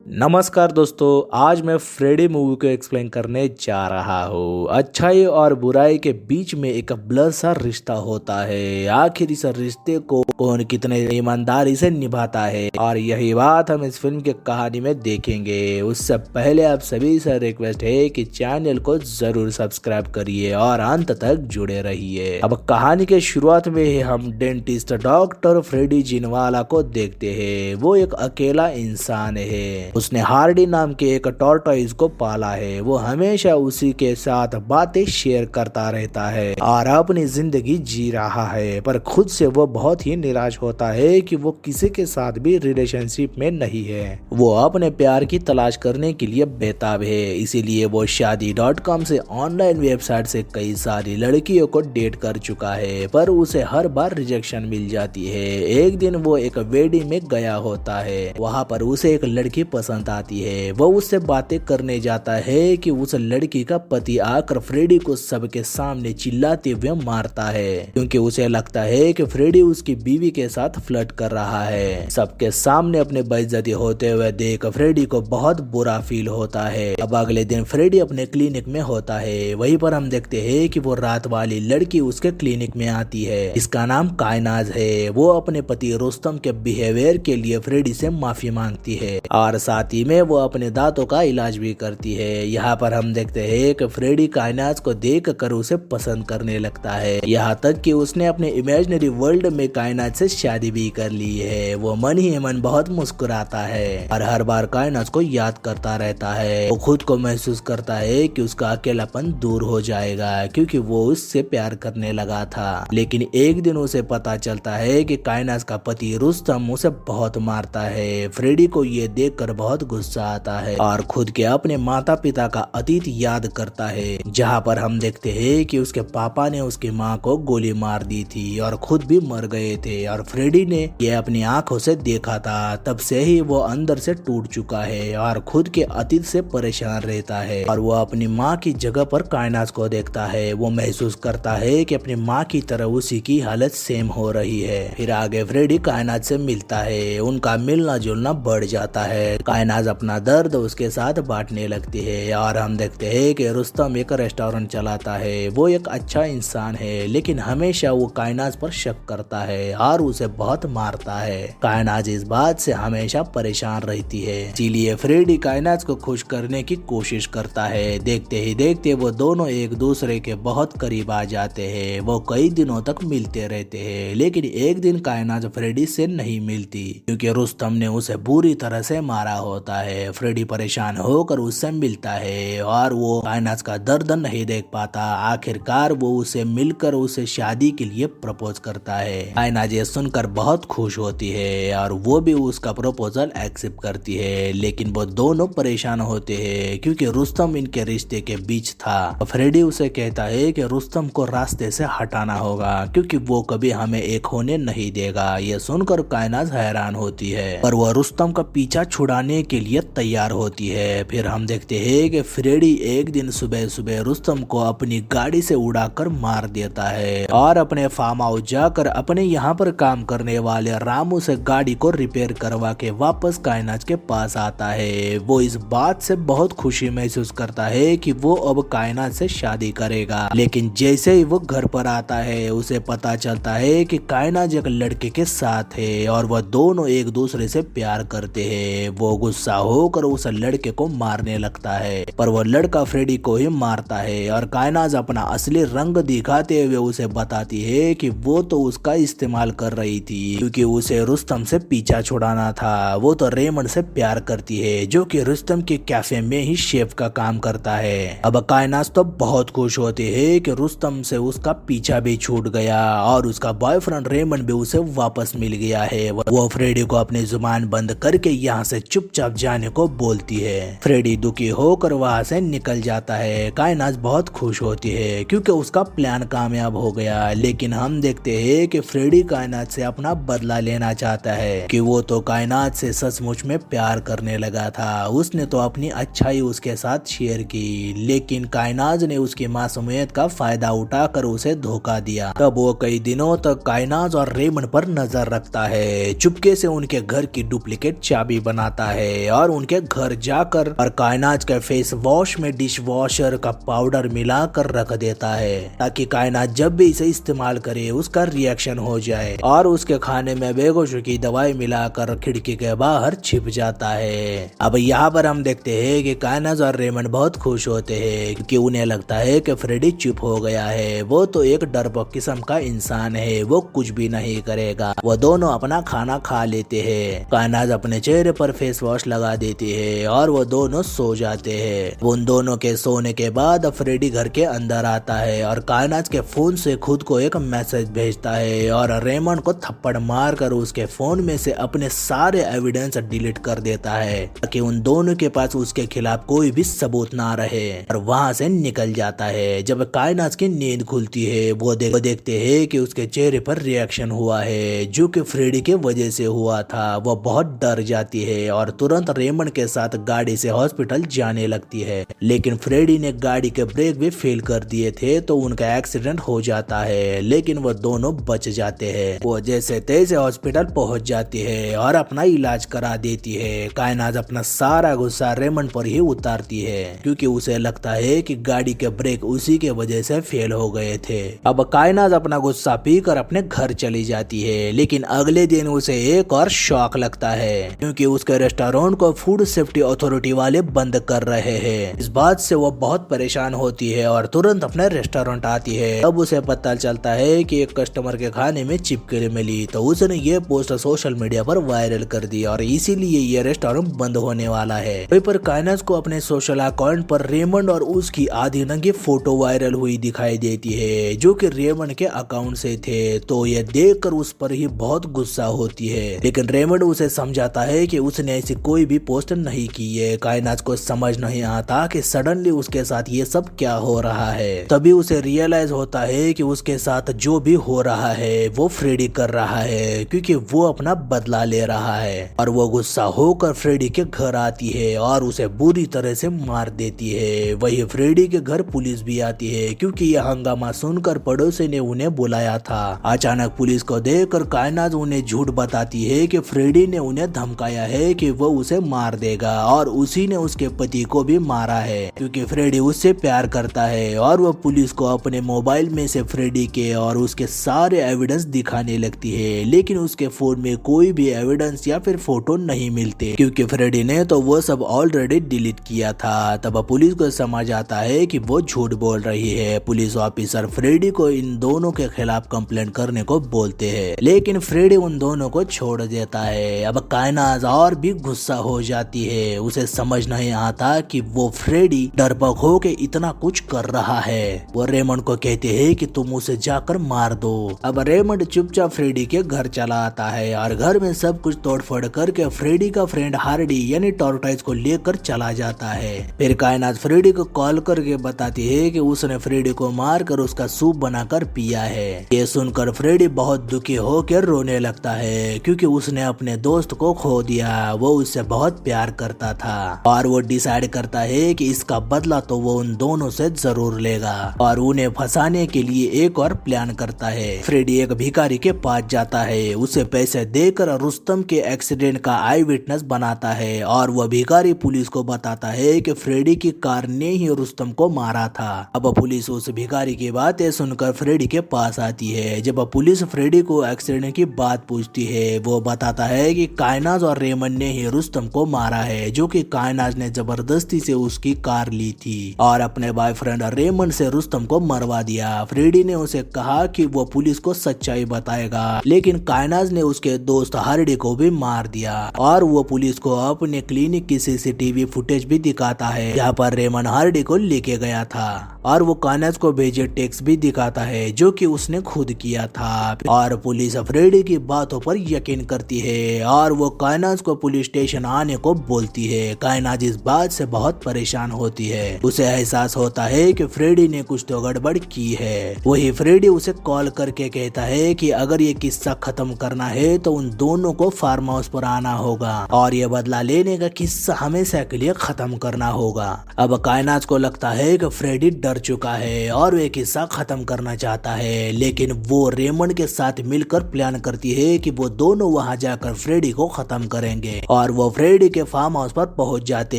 नमस्कार दोस्तों, आज मैं फ्रेडी मूवी को एक्सप्लेन करने जा रहा हूँ। अच्छाई और बुराई के बीच में एक ब्लर सा रिश्ता होता है। आखिर इस रिश्ते को कौन कितने ईमानदारी से निभाता है, और यही बात हम इस फिल्म की कहानी में देखेंगे। उससे पहले आप सभी से रिक्वेस्ट है कि चैनल को जरूर सब्सक्राइब करिए और अंत तक जुड़े रहिए। अब कहानी के शुरुआत में ही हम डेंटिस्ट डॉक्टर फ्रेडी जिनवाला को देखते हैं। वो एक अकेला इंसान है। उसने हार्डी नाम के एक टॉर्टोइस को पाला है। वो हमेशा उसी के साथ बातें शेयर करता रहता है और अपनी जिंदगी जी रहा है, पर खुद से वो बहुत ही निराश होता है कि वो किसी के साथ भी रिलेशनशिप में नहीं है। वो अपने प्यार की तलाश करने के लिए बेताब है, इसीलिए वो शादी.com से ऑनलाइन वेबसाइट से कई सारी लड़कियों को डेट कर चुका है, पर उसे हर बार रिजेक्शन मिल जाती है। एक दिन वो एक वेडिंग में गया होता है। वहाँ पर उसे एक लड़की पसंद आती है। वो उससे बातें करने जाता है कि उस लड़की का पति आकर फ्रेडी को सबके सामने चिल्लाते हुए मारता है, क्योंकि उसे लगता है कि फ्रेडी उसकी बीवी के साथ फ्लर्ट कर रहा है। सबके सामने अपने बेइज्जती होते हुए देख फ्रेडी को बहुत बुरा फील होता है। अब अगले दिन फ्रेडी अपने क्लिनिक में होता है। वहीं पर हम देखते हैं कि वो रात वाली लड़की उसके क्लिनिक में आती है। इसका नाम कायनाज है। वो अपने पति रुस्तम के बिहेवियर के लिए फ्रेडी से माफी मांगती है और साथ ही में वो अपने दांतों का इलाज भी करती है। यहाँ पर हम देखते हैं कि फ्रेडी कायनाज को देख कर उसे पसंद करने लगता है, यहाँ तक कि उसने अपने इमेजिनरी वर्ल्ड में कायनाज से शादी भी कर ली है। वो मन ही मन बहुत मुस्कुराता है और हर बार कायनाज को याद करता रहता है। वो खुद को महसूस करता है कि उसका अकेलापन दूर हो जाएगा, क्योंकि वो उससे प्यार करने लगा था। लेकिन एक दिन उसे पता चलता है कि कायनाज का पति रुस्तम उसे बहुत मारता है। फ्रेडी को ये देखकर बहुत गुस्सा आता है और खुद के अपने माता पिता का अतीत याद करता है, जहाँ पर हम देखते हैं कि उसके पापा ने उसकी माँ को गोली मार दी थी और खुद भी मर गए थे, और फ्रेडी ने ये अपनी आंखों से देखा था। तब से ही वो अंदर से टूट चुका है और खुद के अतीत से परेशान रहता है, और वो अपनी माँ की जगह पर कायनाज को देखता है। वो महसूस करता है कि अपनी माँ की तरह उसी की हालत सेम हो रही है। फिर आगे फ्रेडी कायनाज से मिलता है। उनका मिलना जुलना बढ़ जाता है। कायनाज अपना दर्द उसके साथ बांटने लगती है, और हम देखते हैं कि रुस्तम एक रेस्टोरेंट चलाता है। वो एक अच्छा इंसान है, लेकिन हमेशा वो कायनाज पर शक करता है और उसे बहुत मारता है। कायनाज इस बात से हमेशा परेशान रहती है, इसीलिए फ्रेडी कायनाज को खुश करने की कोशिश करता है। देखते ही देखते वो दोनों एक दूसरे के बहुत करीब आ जाते हैं। वो कई दिनों तक मिलते रहते हैं, लेकिन एक दिन कायनाज फ्रेडी से नहीं मिलती, क्योंकि रुस्तम ने उसे बुरी तरह से मारा होता है। फ्रेडी परेशान होकर उससे मिलता है और वो कायनाज का दर्द नहीं देख पाता। आखिरकार वो उसे मिलकर उसे शादी के लिए प्रपोज करता है। कायनाज ये सुनकर बहुत खुश होती है और वो भी उसका प्रपोजल एक्सेप्ट करती है, लेकिन वो दोनों परेशान होते हैं, क्योंकि रुस्तम इनके रिश्ते के बीच था। फ्रेडी उसे कहता है कि रुस्तम को रास्ते से हटाना होगा, क्योंकि वो कभी हमें एक होने नहीं देगा। ये सुनकर कायनाज हैरान होती है, पर वो रुस्तम का पीछा छुड़ाने के लिए तैयार होती है। फिर हम देखते हैं कि फ्रेडी एक दिन सुबह सुबह रुस्तम को अपनी गाड़ी से उड़ाकर मार देता है और अपने फार्म हाउस जाकर अपने यहाँ पर काम करने वाले रामू से गाड़ी को रिपेयर करवा के वापस कायनाज के पास आता है। वो इस बात से बहुत खुशी महसूस करता है कि वो अब कायनाज से शादी करेगा, लेकिन जैसे ही वो घर पर आता है उसे पता चलता है कि कायनाज एक लड़के के साथ है और वह दोनों एक दूसरे से प्यार करते हैं। वो गुस्सा होकर उस लड़के को मारने लगता है, पर वो लड़का फ्रेडी को ही मारता है और कायनाज अपना असली रंग दिखाते हुए उसे बताती है कि वो तो उसका इस्तेमाल कर रही थी, क्योंकि उसे रुस्तम से पीछा छुड़ाना था। वो तो रेमंड से प्यार करती है, जो कि रुस्तम के कैफे में ही शेफ का काम करता है। अब कायनाज तो बहुत खुश होती है कि रुस्तम से उसका पीछा भी छूट गया और उसका बॉयफ्रेंड रेमंड भी उसे वापस मिल गया है। वो फ्रेडी को अपनी जुबान बंद करके यहाँ से चुपचाप जाने को बोलती है। फ्रेडी दुखी होकर वहाँ से निकल जाता है। कायनाज बहुत खुश होती है क्योंकि उसका प्लान कामयाब हो गया, लेकिन हम देखते हैं कि फ्रेडी कायनाज से अपना बदला लेना चाहता है, कि वो तो कायनाज से सचमुच में प्यार करने लगा था। उसने तो अपनी अच्छाई उसके साथ शेयर की, लेकिन कायनाज ने उसकी मासूमियत का फायदा उठाकर उसे धोखा दिया। तब वो कई दिनों तक कायनाज और रेमंड पर नजर रखता है। चुपके से उनके घर की डुप्लीकेट चाबी बनाता है और उनके घर जाकर और कायनात के फेस वॉश में डिश वॉशर का पाउडर मिलाकर रख देता है ताकि कायनात जब भी इसे इस्तेमाल करे उसका रिएक्शन हो जाए और उसके खाने में बेहोशी की दवाई मिलाकर खिड़की के बाहर छिप जाता है। अब यहाँ पर हम देखते हैं कि कायनात और रेमंड बहुत खुश होते हैं क्योंकि उन्हें लगता है कि फ्रेडी चुप हो गया है। वो तो एक डरपोक किस्म का इंसान है, वो कुछ भी नहीं करेगा। वो दोनों अपना खाना खा लेते हैं। कायनात अपने चेहरे पर फेस वॉश लगा देती है और वो दोनों सो जाते हैं। उन दोनों के सोने के बाद फ्रेडी घर के अंदर आता है और कायनात के फोन से खुद को एक मैसेज भेजता है और रेमंड को थप्पड़ मारकर उसके फोन में से अपने सारे एविडेंस डिलीट कर देता है ताकि उन दोनों के पास उसके खिलाफ कोई भी सबूत ना रहे और वहाँ से निकल जाता है। जब कायनात की नींद खुलती है वो देखते हैं कि उसके चेहरे पर रिएक्शन हुआ है जो कि फ्रेडी के वजह से हुआ था। वो बहुत डर जाती है और तुरंत रेमंड के साथ गाड़ी से हॉस्पिटल जाने लगती है, लेकिन फ्रेडी ने गाड़ी के ब्रेक भी फेल कर दिए थे तो उनका एक्सीडेंट हो जाता है, लेकिन वो दोनों बच जाते हैं। वो जैसे तैसे हॉस्पिटल पहुंच जाती है और अपना इलाज करा देती है। कायनात अपना सारा गुस्सा रेमंड पर ही उतारती है क्योंकि उसे लगता है कि गाड़ी के ब्रेक उसी के वजह से फेल हो गए थे। अब कायनात अपना गुस्सा पीकर अपने घर चली जाती है, लेकिन अगले दिन उसे एक और शॉक लगता है क्योंकि उसके रेस्टोरेंट को फूड सेफ्टी अथॉरिटी वाले बंद कर रहे हैं। इस बात से वो बहुत परेशान होती है और तुरंत अपने रेस्टोरेंट आती है। तब उसे पता चलता है कि एक कस्टमर के खाने में चिपकली मिली तो उसने ये पोस्ट सोशल मीडिया पर वायरल कर दी और इसीलिए ये रेस्टोरेंट बंद होने वाला है। वहीं पर कायनात को अपने सोशल अकाउंट पर रेमंड और उसकी आधी नंगी फोटो वायरल हुई दिखाई देती है जो कि रेमंड के अकाउंट से थे, तो ये देखकर उस पर ही बहुत गुस्सा होती है। लेकिन रेमंड उसे समझाता है कि उसने ऐसी कोई भी पोस्ट नहीं की है। कायनात को समझ नहीं आता कि सडनली उसके साथ ये सब क्या हो रहा है। तभी उसे रियलाइज होता है कि उसके साथ जो भी हो रहा है वो फ्रेडी कर रहा है क्योंकि वो अपना बदला ले रहा है। और वो गुस्सा होकर फ्रेडी के घर आती है और उसे बुरी तरह से मार देती है। वही फ्रेडी के घर पुलिस भी आती है क्योंकि यह हंगामा सुनकर पड़ोसी ने उन्हें बुलाया था। अचानक पुलिस को देखकर कायनात उन्हें झूठ बताती है कि फ्रेडी ने उन्हें धमकाया है कि वो उसे मार देगा और उसी ने उसके पति को भी मारा है क्योंकि फ्रेडी उससे प्यार करता है। और वो पुलिस को अपने मोबाइल में से फ्रेडी के और उसके सारे एविडेंस दिखाने लगती है, लेकिन उसके फोन में कोई भी एविडेंस या फिर फोटो नहीं मिलते क्योंकि फ्रेडी ने तो वो सब ऑलरेडी डिलीट किया था। तब पुलिस को समझ आता है कि वो झूठ बोल रही है। पुलिस ऑफिसर फ्रेडी को इन दोनों के खिलाफ कंप्लेंट करने को बोलते हैं, लेकिन फ्रेडी उन दोनों को छोड़ देता है। अब कायनात और भी गुस्सा हो जाती है। उसे समझ नहीं आता कि वो फ्रेडी डरपोक हो के इतना कुछ कर रहा है। वो रेमंड को कहते हैं कि तुम उसे जाकर मार दो। अब रेमंड चुपचाप फ्रेडी के घर चला आता है और घर में सब कुछ तोड़फोड़ करके फ्रेडी का फ्रेंड हार्डी यानी टॉर्टोइज को लेकर चला जाता है। फिर कायनात फ्रेडी को कॉल करके बताती है कि उसने फ्रेडी को मारकर उसका सूप बनाकर पिया है। ये सुनकर फ्रेडी बहुत दुखी होकर रोने लगता है क्योंकि उसने अपने दोस्त को खो दिया। वो उससे बहुत प्यार करता था और वो डिसाइड करता है कि इसका बदला तो वो उन दोनों से जरूर लेगा और उन्हें फंसाने के लिए एक और प्लान करता है। फ्रेडी एक भिखारी के पास जाता है, उसे पैसे देकर रुस्तम के एक्सीडेंट का आई विटनेस बनाता है और वह भिखारी पुलिस को बताता है कि फ्रेडी की कार ने ही रुस्तम को मारा था। अब पुलिस उस भिखारी की बातें सुनकर फ्रेडी के पास आती है। जब पुलिस फ्रेडी को एक्सीडेंट की बात पूछती है वो बताता है कि कायनात और रेमंड ने ही रुस्तम को मारा है जो कि कायनात ने जबरदस्ती से उसकी कार ली थी और अपने बॉयफ्रेंड रेमंड से रुस्तम को मरवा दिया। फ्रेडी ने उसे कहा कि वो पुलिस को सच्चाई बताएगा, लेकिन कायनात ने उसके दोस्त हार्डी को भी मार दिया और वो पुलिस को अपने क्लिनिक की सीसीटीवी फुटेज भी दिखाता है जहाँ पर रेमंड हार्डी को लेके गया था और वो कायनात को भेजे टेक्स्ट भी दिखाता है जो कि उसने खुद किया था। और पुलिस फ्रेडी की बातों पर यकीन करती है और वो कायनात को पुलिस स्टेशन आने को बोलती है। कायनात इस बात से बहुत परेशान होती है। उसे एहसास होता है कि फ्रेडी ने कुछ तो गड़बड़ की है। वही फ्रेडी उसे कॉल करके कहता है कि अगर ये किस्सा खत्म करना है तो उन दोनों को फार्म हाउस पर आना होगा और ये बदला लेने का किस्सा हमेशा के लिए खत्म करना होगा। अब कायनात को लगता है कि फ्रेडी डर चुका है और वे किस्सा खत्म करना चाहता है, लेकिन वो रेमंड के साथ मिलकर प्लान करती है कि वो दोनों वहां जाकर फ्रेडी को खत्म करेंगे और और वो फ्रेडी के फार्म हाउस पर पहुंच जाते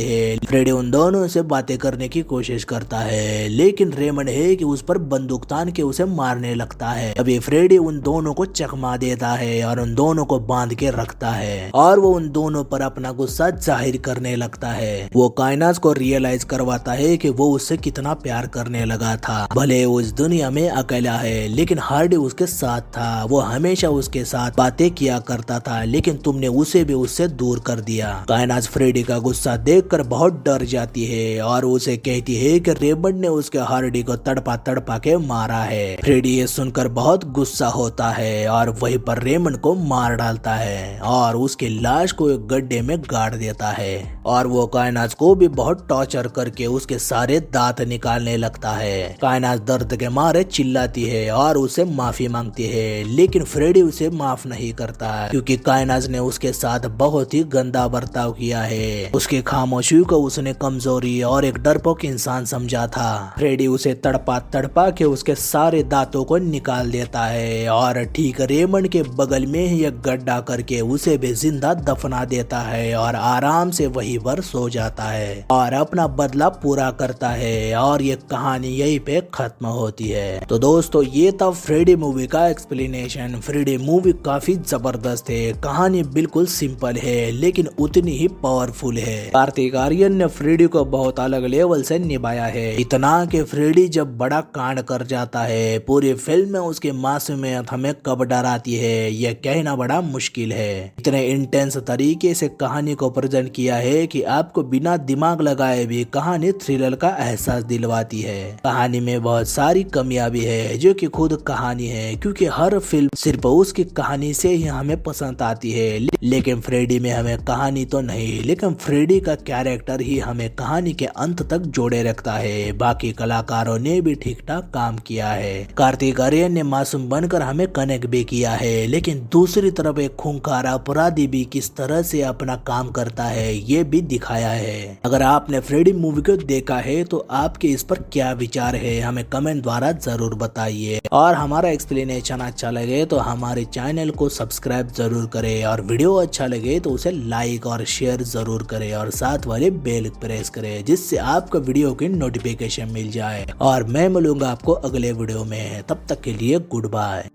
हैं। फ्रेडी उन दोनों से बातें करने की कोशिश करता है, लेकिन रेमंड है कि उस पर बंदूक तान के उसे मारने लगता है। अभी फ्रेडी उन दोनों को चकमा देता है और उन दोनों को बांध के रखता है और वो उन दोनों पर अपना गुस्सा जाहिर करने लगता है। वो कायनात को रियलाइज करवाता है कि वो उससे कितना प्यार करने लगा था। भले उस दुनिया में अकेला है, लेकिन हार्डी उसके साथ था। वो हमेशा उसके साथ बातें किया करता था, लेकिन तुमने उसे भी उससे दूर कर दिया। कायनात फ्रेडी का गुस्सा देखकर बहुत डर जाती है और उसे कहती है कि रेमंड ने उसके हार्डी को तड़पा तड़पा के मारा है। फ्रेडी ये सुनकर बहुत गुस्सा होता है और वहीं पर रेमंड को मार डालता है और उसकी लाश को एक गड्ढे में गाड़ देता है। और वो कायनात को भी बहुत टॉर्चर करके उसके सारे दांत निकालने लगता है। कायनात दर्द के मारे चिल्लाती है और उसे माफी मांगती है, लेकिन फ्रेडी उसे माफ नहीं करता क्योंकि कायनात ने उसके साथ बहुत ही गंदा बर्ताव किया है। उसकी खामोशी को उसने कमजोरी और एक डरपोक इंसान समझा था। फ्रेडी उसे तड़पा तड़पा के उसके सारे दांतों को निकाल देता है और ठीक रेमंड के बगल में ही एक गड्ढा करके उसे भी जिंदा दफना देता है और आराम से वहीं पर सो जाता है और अपना बदला पूरा करता है। और ये कहानी यहीं पे खत्म होती है। तो दोस्तों ये था फ्रेडी मूवी का एक्सप्लेनेशन। फ्रेडी मूवी काफी जबरदस्त है, कहानी बिल्कुल सिंपल है लेकिन उतनी ही पावरफुल है। कार्तिक आर्यन ने फ्रेडी को बहुत अलग लेवल से निभाया है, इतना कि फ्रेडी जब बड़ा कांड कर जाता है पूरी फिल्म में उसकी मासूमियत हमें कब डराती है यह कहना बड़ा मुश्किल है। इतने इंटेंस तरीके से कहानी को प्रेजेंट किया है कि आपको बिना दिमाग लगाए भी कहानी थ्रिलर का एहसास दिलवाती है। कहानी में बहुत सारी कमियां भी है जो कि खुद कहानी है, क्योंकि हर फिल्म सिर्फ उसकी कहानी से ही हमें पसंद आती है, लेकिन फ्रेडी में हमें कहानी तो नहीं, लेकिन फ्रेडी का कैरेक्टर ही हमें कहानी के अंत तक जोड़े रखता है। बाकी कलाकारों ने भी ठीक ठाक काम किया है। कार्तिक आर्यन ने मासूम बनकर हमें कनेक्ट भी किया है, लेकिन दूसरी तरफ एक खूंखार अपराधी भी किस तरह से अपना काम करता है ये भी दिखाया है। अगर आपने फ्रेडी मूवी को देखा है तो आपके इस पर क्या विचार है हमें कमेंट द्वारा जरूर बताइए। और हमारा एक्सप्लेनेशन अच्छा लगे तो हमारे चैनल को सब्सक्राइब जरूर करें और वीडियो अच्छा लगे तो उसे लाइक और शेयर जरूर करें और साथ वाले बेल प्रेस करें जिससे आपको वीडियो की नोटिफिकेशन मिल जाए। और मैं मिलूंगा आपको अगले वीडियो में, तब तक के लिए गुड बाय।